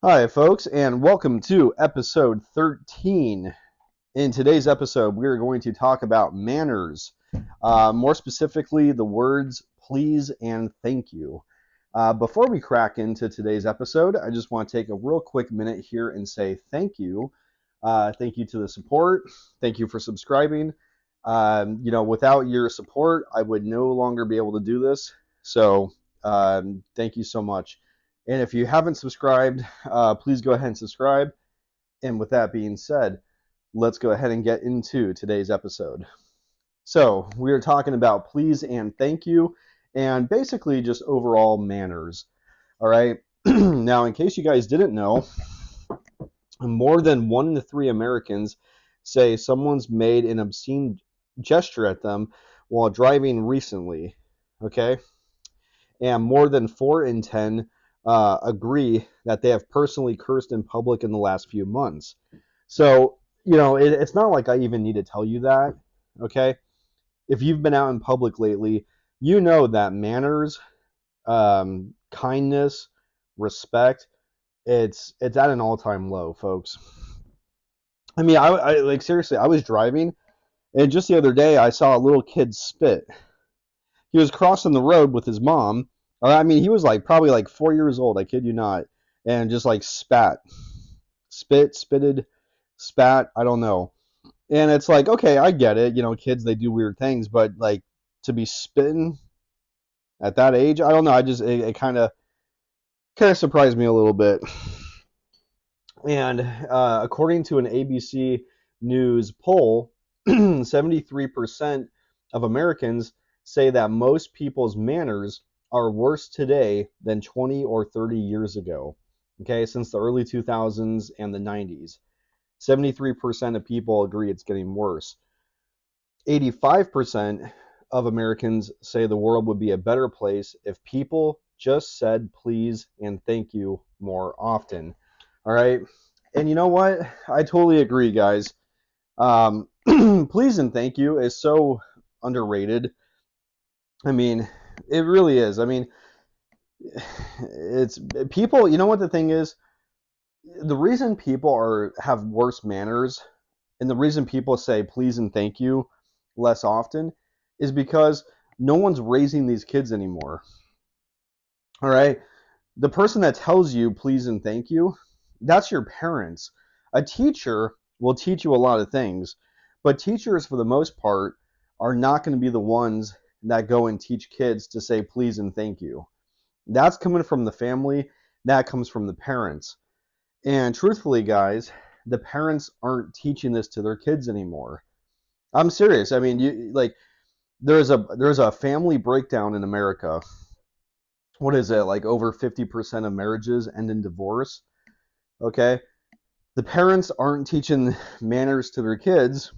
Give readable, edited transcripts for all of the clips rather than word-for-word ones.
Hi, folks, and welcome to episode 13. In today's episode, we are going to talk about manners, more specifically, the words please and thank you. Before we crack into today's episode, I just want to take a real quick minute here and say thank you. Thank you to the support. Thank you for subscribing. Without your support, I would no longer be able to do this. So, thank you so much. And if you haven't subscribed, please go ahead and subscribe. And with that being said, let's go ahead and get into today's episode. So, we are talking about please and thank you, and basically just overall manners. All right. Now, in case you guys didn't know, more than 1 in 3 Americans say someone's made an obscene gesture at them while driving recently. Okay. And more than 4 in 10 agree that they have personally cursed in public in the last few months. So, it's not like I even need to tell you that, okay? If you've been out in public lately, you know that manners, kindness, respect, it's at an all-time low, folks. I mean, I like seriously, I was driving, and just the other day, I saw a little kid spit. He was crossing the road with his mom. I mean, he was probably 4 years old. I kid you not, and just spitted, spat. I don't know. And it's like, okay, I get it. Kids, they do weird things, but to be spitting at that age, I don't know. It kind of surprised me a little bit. And according to an ABC News poll, 73% of Americans say that most people's manners are worse today than 20 or 30 years ago. Okay, since the early 2000s and the 90s. 73% of people agree it's getting worse. 85% of Americans say the world would be a better place if people just said please and thank you more often. All right. And you know what? I totally agree, guys. Please and thank you is so underrated. I mean, it really is. I mean, it's people, you know what the thing is? The reason people have worse manners and the reason people say please and thank you less often is because no one's raising these kids anymore. All right? The person that tells you please and thank you, that's your parents. A teacher will teach you a lot of things, but teachers, for the most part, are not going to be the ones that go and teach kids to say please and thank you. That's coming from the family. That comes from the parents. And truthfully, guys, the parents aren't teaching this to their kids anymore. I'm serious. I mean, there's a family breakdown in America. What is it? Like over 50% of marriages end in divorce. Okay? The parents aren't teaching manners to their kids,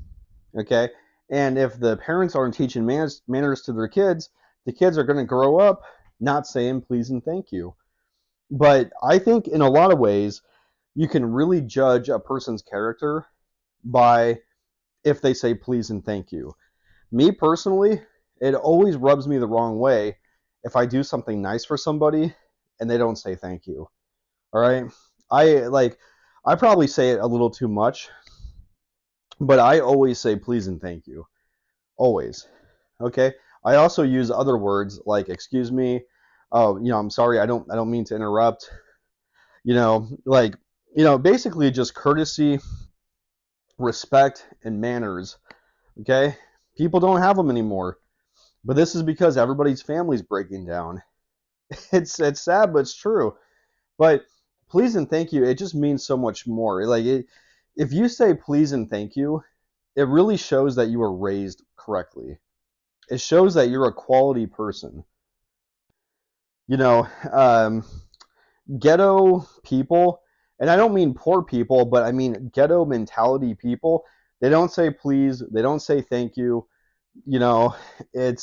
okay? And if the parents aren't teaching manners to their kids, the kids are going to grow up not saying please and thank you. But I think in a lot of ways, you can really judge a person's character by if they say please and thank you. Me personally, it always rubs me the wrong way if I do something nice for somebody and they don't say thank you. All right? I probably say it a little too much, but I always say please and thank you. Always. Okay? I also use other words like excuse me. Oh, I'm sorry. I don't mean to interrupt. Basically just courtesy, respect, and manners. Okay? People don't have them anymore. But this is because everybody's family's breaking down. It's sad, but it's true. But please and thank you, it just means so much more. If you say please and thank you, it really shows that you were raised correctly. It shows that you're a quality person. You know, Ghetto people, and I don't mean poor people, but I mean ghetto mentality people, they don't say please, they don't say thank you. You know, it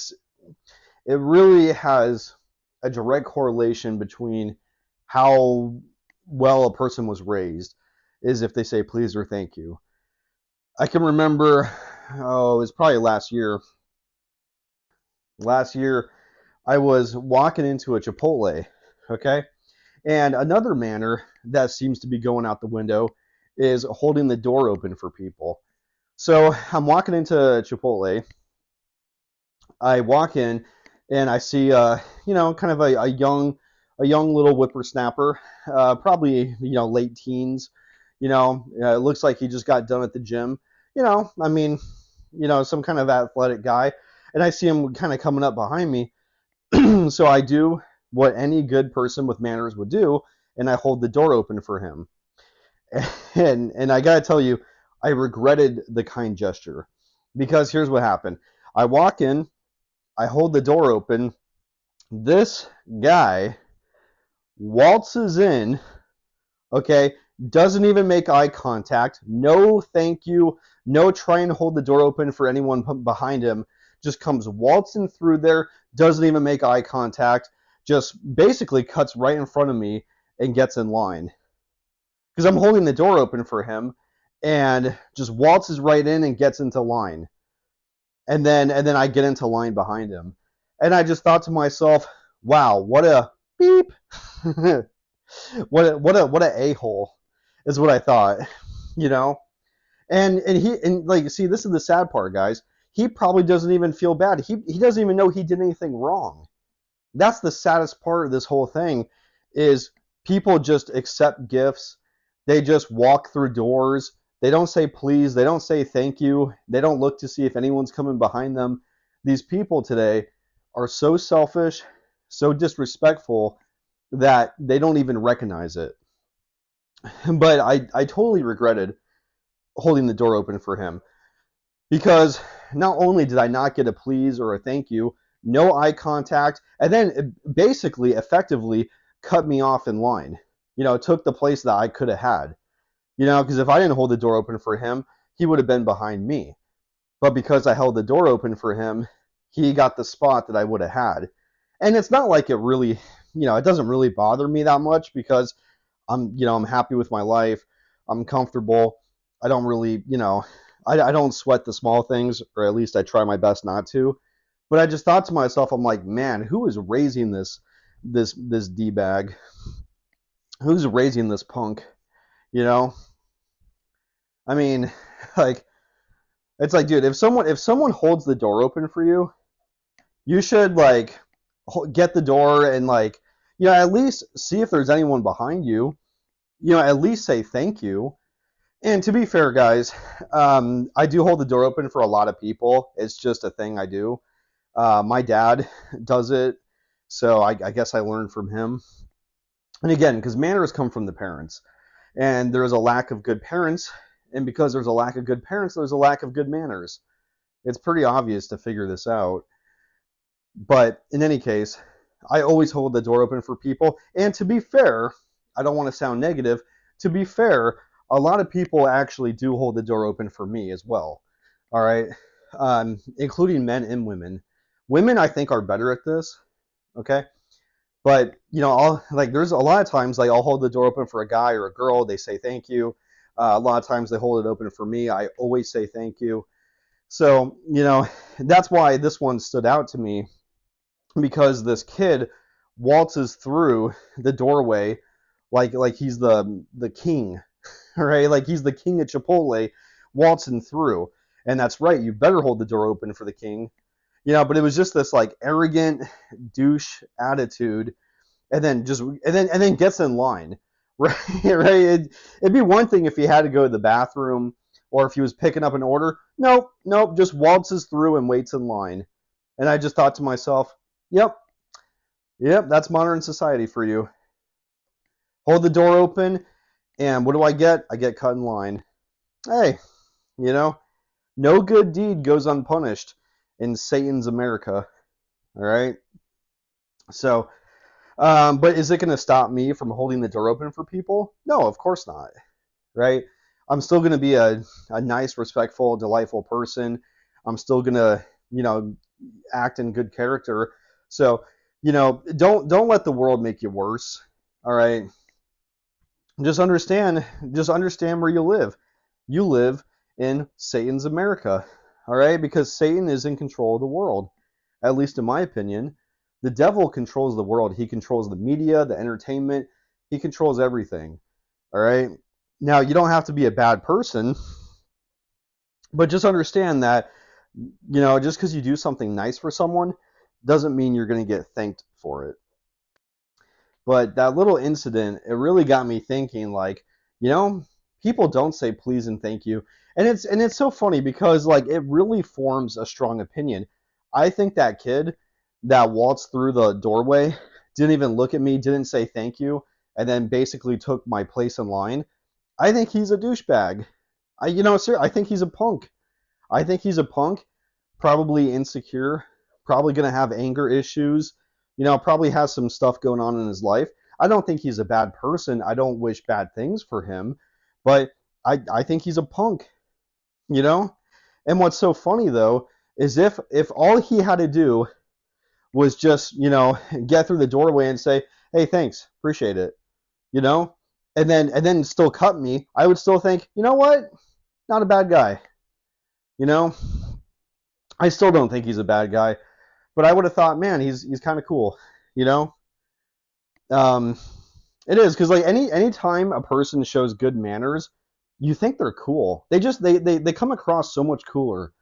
really has a direct correlation between how well a person was raised is if they say please or thank you. I can remember, it was probably last year. Last year, I was walking into a Chipotle, okay? And another manner that seems to be going out the window is holding the door open for people. So I'm walking into Chipotle. I walk in and I see, kind of a young little whippersnapper, probably, late teens. It looks like he just got done at the gym. I mean, some kind of athletic guy. And I see him kind of coming up behind me. So I do what any good person with manners would do, and I hold the door open for him. And I gotta tell you, I regretted the kind gesture because here's what happened. I walk in, I hold the door open. This guy waltzes in, okay, doesn't even make eye contact. No thank you. No trying to hold the door open for anyone behind him. Just comes waltzing through there, doesn't even make eye contact, just basically cuts right in front of me and gets in line. Because I'm holding the door open for him and just waltzes right in and gets into line. And then I get into line behind him. And I just thought to myself, wow, what a beep. what a a-hole is what I thought, you know? And like, see, this is the sad part, guys. He probably doesn't even feel bad. He doesn't even know he did anything wrong. That's the saddest part of this whole thing is people just accept gifts. They just walk through doors. They don't say please. They don't say thank you. They don't look to see if anyone's coming behind them. These people today are so selfish, so disrespectful that they don't even recognize it. But I totally regretted holding the door open for him because not only did I not get a please or a thank you, no eye contact, and then it basically effectively cut me off in line. It took the place that I could have had. Because if I didn't hold the door open for him, he would have been behind me. But because I held the door open for him, he got the spot that I would have had. And it's not like it really, it doesn't really bother me that much because I'm happy with my life. I'm comfortable. I don't really, I don't sweat the small things, or at least I try my best not to. But I just thought to myself, I'm like, man, who is raising this D-bag? Who's raising this punk? I mean, like, it's like, dude, if someone holds the door open for you, you should like get the door and like, at least see if there's anyone behind you. At least say thank you. And to be fair, guys, I do hold the door open for a lot of people. It's just a thing I do. My dad does it, so I guess I learned from him. And again, because manners come from the parents, and there's a lack of good parents, and because there's a lack of good parents, there's a lack of good manners. It's pretty obvious to figure this out. But in any case, I always hold the door open for people. And to be fair, I don't want to sound negative. To be fair, a lot of people actually do hold the door open for me as well. All right, including men and women. Women, I think, are better at this. Okay, but there's a lot of times like I'll hold the door open for a guy or a girl. They say thank you. A lot of times they hold it open for me. I always say thank you. So that's why this one stood out to me, because this kid waltzes through the doorway like he's the king, right? Like he's the king of Chipotle waltzing through. And that's right, you better hold the door open for the king. But it was just this like arrogant douche attitude, and then gets in line. Right, right. It'd be one thing if he had to go to the bathroom or if he was picking up an order. Nope, just waltzes through and waits in line. And I just thought to myself, yep, that's modern society for you. Hold the door open, and what do I get? I get cut in line. Hey, no good deed goes unpunished in Satan's America. All right. So, but is it going to stop me from holding the door open for people? No, of course not. Right. I'm still going to be a nice, respectful, delightful person. I'm still going to, act in good character. So, don't let the world make you worse. All right. Just understand where you live. You live in Satan's America. All right. Because Satan is in control of the world, at least in my opinion. The devil controls the world. He controls the media, the entertainment. He controls everything. All right. Now, you don't have to be a bad person, but just understand that, just because you do something nice for someone doesn't mean you're going to get thanked for it. But that little incident, it really got me thinking, like, you know, people don't say please and thank you. And it's so funny because like it really forms a strong opinion. I think that kid that waltzed through the doorway didn't even look at me, didn't say thank you, and then basically took my place in line. I think he's a douchebag. Sir, I think he's a punk. I think he's a punk, probably insecure, probably going to have anger issues, probably has some stuff going on in his life. I don't think he's a bad person. I don't wish bad things for him, but I think he's a punk, you know? And what's so funny though is if all he had to do was just, get through the doorway and say, "Hey, thanks, appreciate it," you know? And then still cut me, I would still think, you know what? Not a bad guy. You know, I still don't think he's a bad guy, but I would have thought, man, he's kind of cool. You know, um, it is because like any time a person shows good manners, you think they're cool. They come across so much cooler.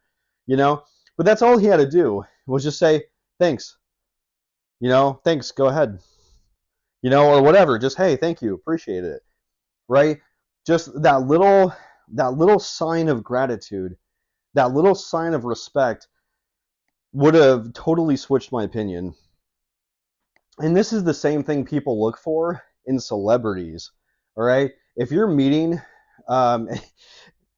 You know, but that's all he had to do was just say thanks. Thanks. Go ahead. Or whatever. Just hey, thank you, appreciate it. Right? Just that little sign of gratitude, that little sign of respect would have totally switched my opinion. And this is the same thing people look for in celebrities. All right. If you're meeting, um,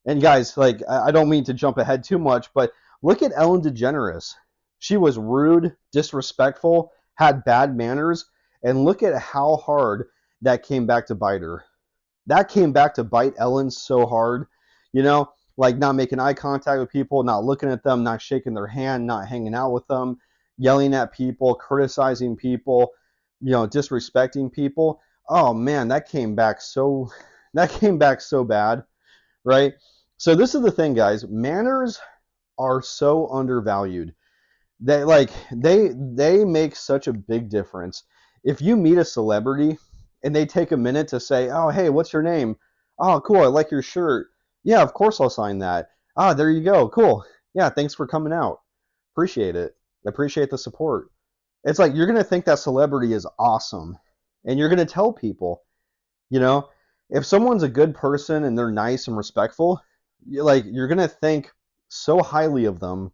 and guys, like, I don't mean to jump ahead too much, but look at Ellen DeGeneres. She was rude, disrespectful, had bad manners, and look at how hard that came back to bite her. That came back to bite Ellen so hard, like not making eye contact with people, not looking at them, not shaking their hand, not hanging out with them, yelling at people, criticizing people, disrespecting people. Oh man, that came back so bad, right? So this is the thing, guys. Manners are so undervalued. They make such a big difference. If you meet a celebrity and they take a minute to say, "Oh, hey, what's your name? Oh, cool, I like your shirt. Yeah, of course I'll sign that. Ah, there you go. Cool. Yeah, thanks for coming out. Appreciate it. Appreciate the support." It's like you're gonna think that celebrity is awesome, and you're gonna tell people, you know, if someone's a good person and they're nice and respectful, you're gonna think so highly of them,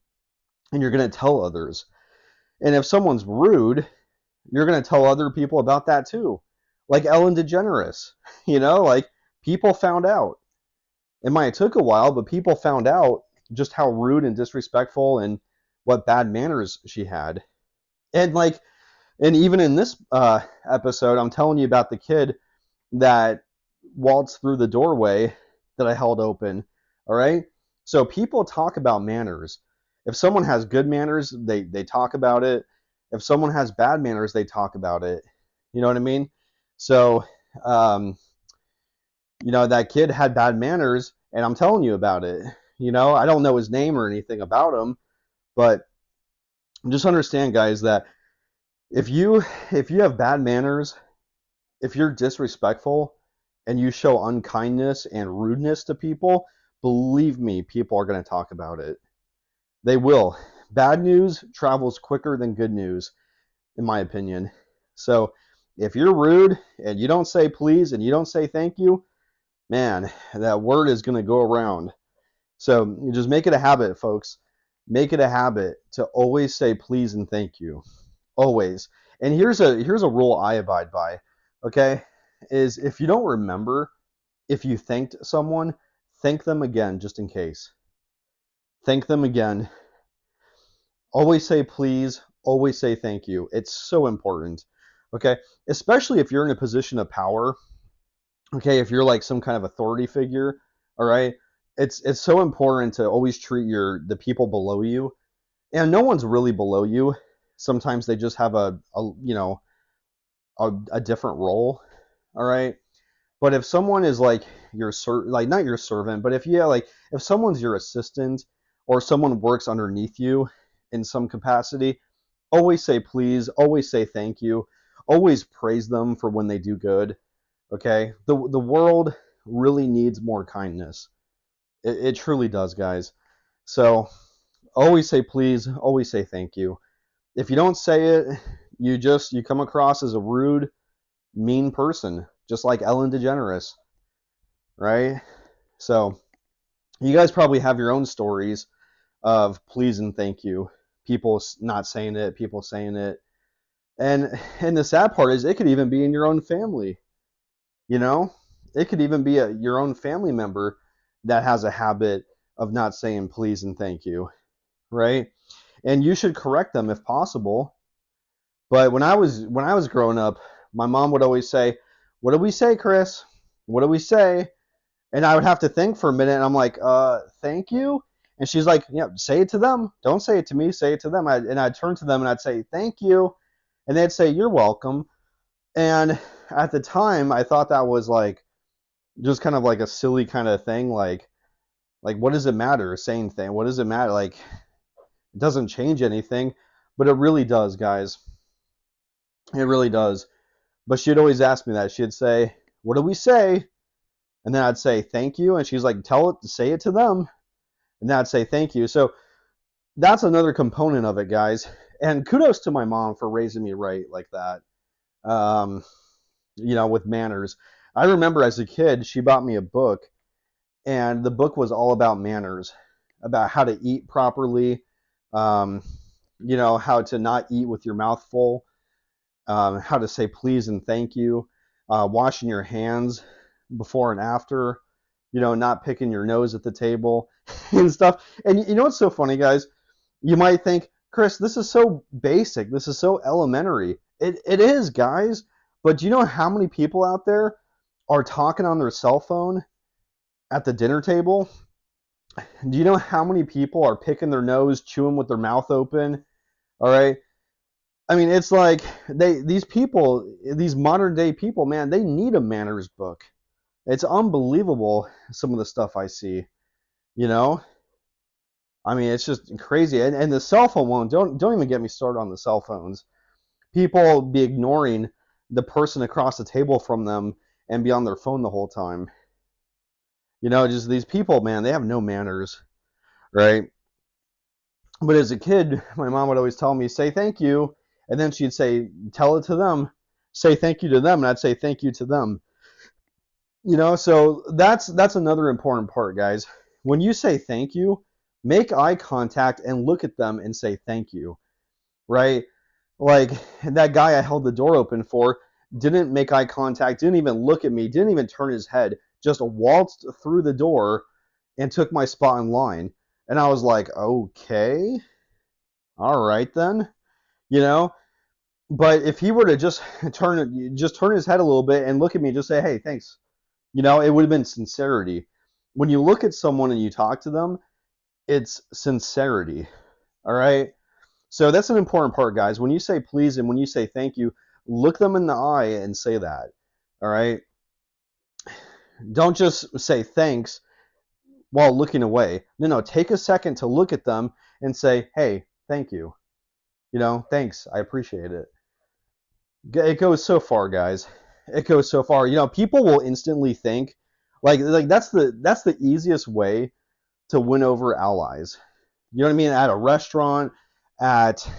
and you're gonna tell others. And if someone's rude, you're gonna tell other people about that too. Like Ellen DeGeneres, like people found out. It might have took a while, but people found out just how rude and disrespectful and what bad manners she had. And and even in this episode, I'm telling you about the kid that waltzed through the doorway that I held open. All right. So people talk about manners. If someone has good manners, they talk about it. If someone has bad manners, they talk about it. You know what I mean? So, that kid had bad manners, and I'm telling you about it. I don't know his name or anything about him, but just understand, guys, that if you have bad manners, if you're disrespectful, and you show unkindness and rudeness to people, believe me, people are going to talk about it. They will. Bad news travels quicker than good news, in my opinion. So if you're rude and you don't say please and you don't say thank you, man, that word is going to go around. So you just make it a habit, folks. Make it a habit to always say please and thank you. Always. And here's a rule I abide by, okay? Is if you don't remember, if you thanked someone, thank them again just in case. Thank them again. Always say please, always say thank you. It's so important. Okay? Especially if you're in a position of power. Okay, if you're like some kind of authority figure, all right? It's so important to always treat the people below you. And no one's really below you. Sometimes they just have a different role, all right? But if someone is like not your servant, but if someone's your assistant or someone works underneath you in some capacity, always say please, always say thank you, always praise them for when they do good. Okay, the world really needs more kindness. It truly does, guys. So always say please, always say thank you. If you don't say it, you come across as a rude, mean person, just like Ellen DeGeneres, right? So you guys probably have your own stories of please and thank you. People not saying it, people saying it. And the sad part is it could even be in your own family, you know? It could even be your own family member that has a habit of not saying please and thank you, right? And you should correct them if possible. But when I was growing up, my mom would always say, "What do we say, Chris? What do we say?" And I would have to think for a minute, and I'm like, thank you." And she's like, "Yeah, say it to them. Don't say it to me. Say it to them." And I'd turn to them and I'd say, "Thank you," and they'd say, "You're welcome." And at the time, I thought that was like just kind of like a silly kind of thing. Like what does it matter? Saying thing. What does it matter? Like it doesn't change anything, but it really does, guys. It really does. But she'd always ask me that. She'd say, "What do we say?" And then I'd say, "Thank you." And she's like, say it to them." And then I'd say, "Thank you." So that's another component of it, guys. And kudos to my mom for raising me right like that. Um, with manners. I remember as a kid, she bought me a book, and the book was all about manners, about how to eat properly, um, how to not eat with your mouth full, how to say please and thank you, washing your hands before and after, not picking your nose at the table and stuff. And you know what's so funny, guys? You might think, Chris, this is so basic. This is so elementary. It is, guys. But do you know how many people out there are talking on their cell phone at the dinner table? Do you know how many people are picking their nose, chewing with their mouth open? All right. I mean, it's like these modern day people, man, they need a manners book. It's unbelievable some of the stuff I see, you know? I mean, it's just crazy. And the cell phone one, don't even get me started on the cell phones. People be ignoring the person across the table from them and be on their phone the whole time. Just these people, man, they have no manners, right? But as a kid, my mom would always tell me, say thank you. And then she'd say, tell it to them. Say thank you to them. And I'd say thank you to them. So that's another important part, guys. When you say thank you, make eye contact and look at them and say thank you, right? Like that guy I held the door open for didn't make eye contact, didn't even look at me, didn't even turn his head, just waltzed through the door and took my spot in line. And I was like, okay, all right then, you know. But if he were to just turn his head a little bit and look at me, and just say, hey, thanks, it would have been sincerity. When you look at someone and you talk to them, it's sincerity. All right. So that's an important part, guys. When you say please and when you say thank you, look them in the eye and say that. All right. Don't just say thanks while looking away. No, take a second to look at them and say, hey, thank you. Thanks. I appreciate it. It goes so far, guys. It goes so far. People will instantly think like that's the easiest way to win over allies. You know what I mean? At a restaurant, at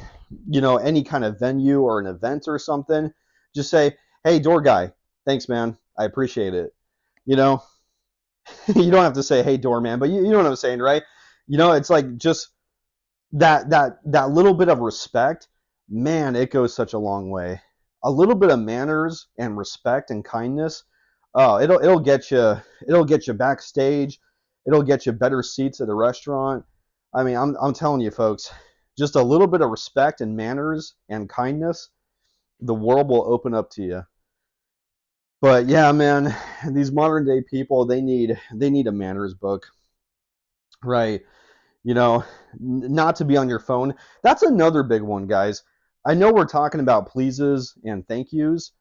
any kind of venue or an event or something, just say, "Hey, door guy, thanks, man. I appreciate it." You know, you don't have to say, "Hey, doorman," but you know what I'm saying, right? It's like just that little bit of respect, man, it goes such a long way. A little bit of manners and respect and kindness, oh, it'll get you backstage, it'll get you better seats at a restaurant. I mean, I'm telling you, folks, just a little bit of respect and manners and kindness, the world will open up to you. But yeah, man, these modern day people, they need a manners book, right? Not to be on your phone. That's another big one, guys. I know we're talking about pleases and thank yous,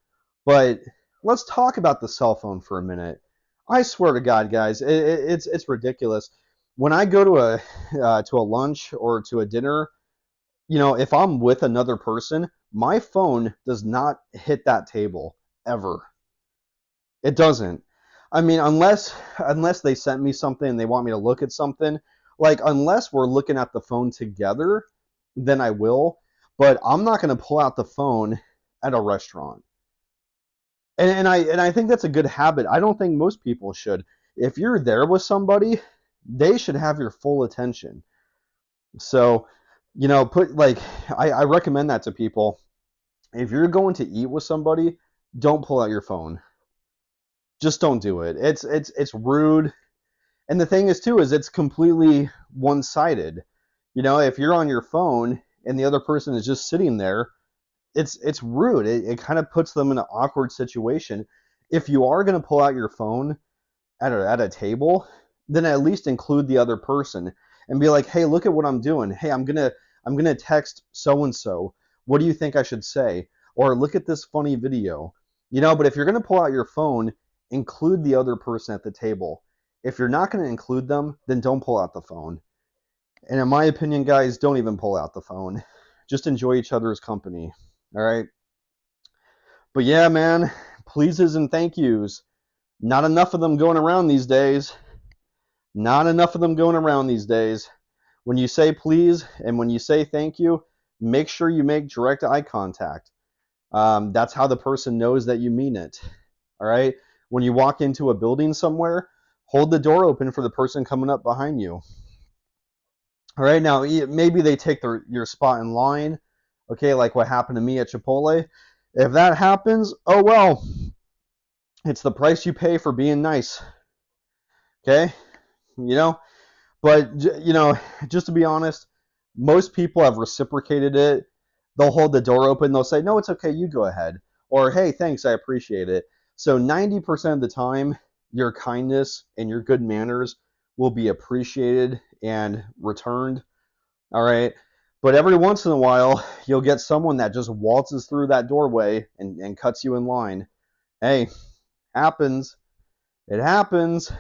but let's talk about the cell phone for a minute. I swear to God, guys, it's ridiculous. When I go to a lunch or to a dinner, if I'm with another person, my phone does not hit that table ever. It doesn't. I mean, unless they sent me something and they want me to look at something, like unless we're looking at the phone together, then I will. But I'm not going to pull out the phone at a restaurant. And I think that's a good habit. I don't think most people should. If you're there with somebody, they should have your full attention. So, put like I recommend that to people. If you're going to eat with somebody, don't pull out your phone. Just don't do it. It's rude. And the thing is too is it's completely one-sided. If you're on your phone and the other person is just sitting there, it's rude. It kind of puts them in an awkward situation. If you are going to pull out your phone at a table, then at least include the other person and be like, "Hey, look at what I'm doing. Hey, I'm gonna text so and so. What do you think I should say?" Or look at this funny video. But if you're going to pull out your phone, include the other person at the table. If you're not going to include them, then don't pull out the phone. And in my opinion, guys, don't even pull out the phone. Just enjoy each other's company. All right. But yeah, man, pleases and thank yous. Not enough of them going around these days. Not enough of them going around these days. When you say please and when you say thank you, make sure you make direct eye contact. That's how the person knows that you mean it. All right. When you walk into a building somewhere, hold the door open for the person coming up behind you. All right. Now, maybe they take your spot in line. Okay. Like what happened to me at Chipotle. If that happens, oh well. It's the price you pay for being nice. Okay. But, just to be honest, most people have reciprocated it. They'll hold the door open. They'll say, no, it's okay. You go ahead. Or, hey, thanks. I appreciate it. So 90% of the time, your kindness and your good manners will be appreciated and returned. All right. But every once in a while, you'll get someone that just waltzes through that doorway and cuts you in line. Hey, happens. It happens.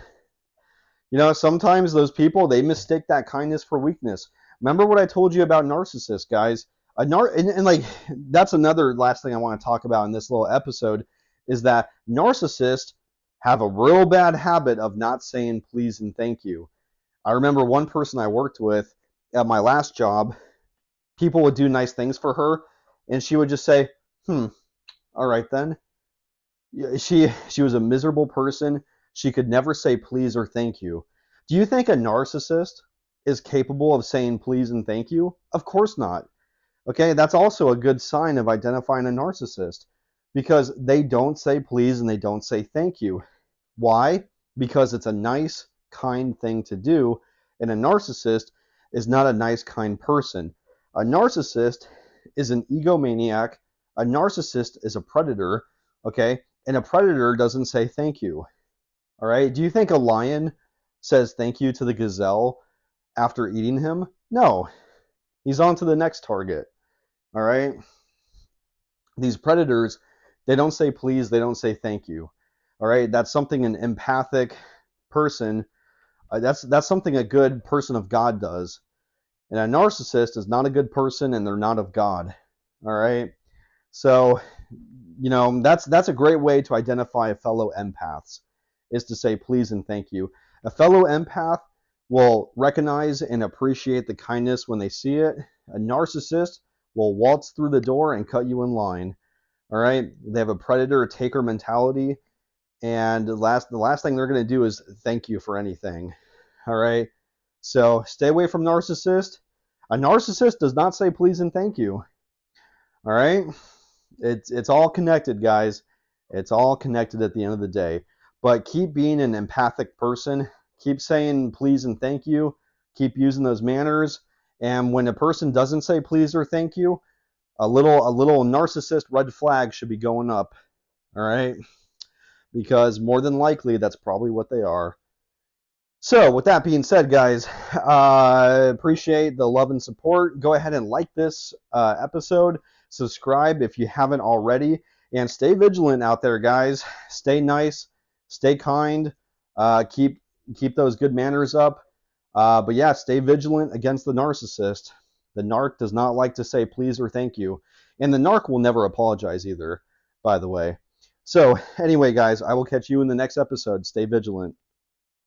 Sometimes those people, they mistake that kindness for weakness. Remember what I told you about narcissists, guys? And like that's another last thing I want to talk about in this little episode is that narcissists have a real bad habit of not saying please and thank you. I remember one person I worked with at my last job, people would do nice things for her, and she would just say, all right then. She was a miserable person. She could never say please or thank you. Do you think a narcissist is capable of saying please and thank you? Of course not. Okay, that's also a good sign of identifying a narcissist because they don't say please and they don't say thank you. Why? Because it's a nice, kind thing to do, and a narcissist is not a nice, kind person. A narcissist is an egomaniac. A narcissist is a predator, okay? And a predator doesn't say thank you. All right? Do you think a lion says thank you to the gazelle after eating him? No. He's on to the next target. All right? These predators, they don't say please, they don't say thank you. All right? That's something an empathic person, that's something a good person of God does. And a narcissist is not a good person and they're not of God. All right? So, that's a great way to identify fellow empaths is to say please and thank you. A fellow empath will recognize and appreciate the kindness when they see it. A narcissist will waltz through the door and cut you in line. All right? They have a predator taker mentality, and the last thing they're going to do is thank you for anything. All right? So stay away from narcissist. A narcissist does not say please and thank you. All right? It's all connected, guys. It's all connected at the end of the day. But keep being an empathic person. Keep saying please and thank you. Keep using those manners. And when a person doesn't say please or thank you, a little narcissist red flag should be going up. All right? Because more than likely, that's probably what they are. So with that being said, guys, appreciate the love and support. Go ahead and like this episode. Subscribe if you haven't already. And stay vigilant out there, guys. Stay nice. Stay kind. Keep those good manners up. But yeah, stay vigilant against the narcissist. The narc does not like to say please or thank you. And the narc will never apologize either, by the way. So, anyway, guys, I will catch you in the next episode. Stay vigilant.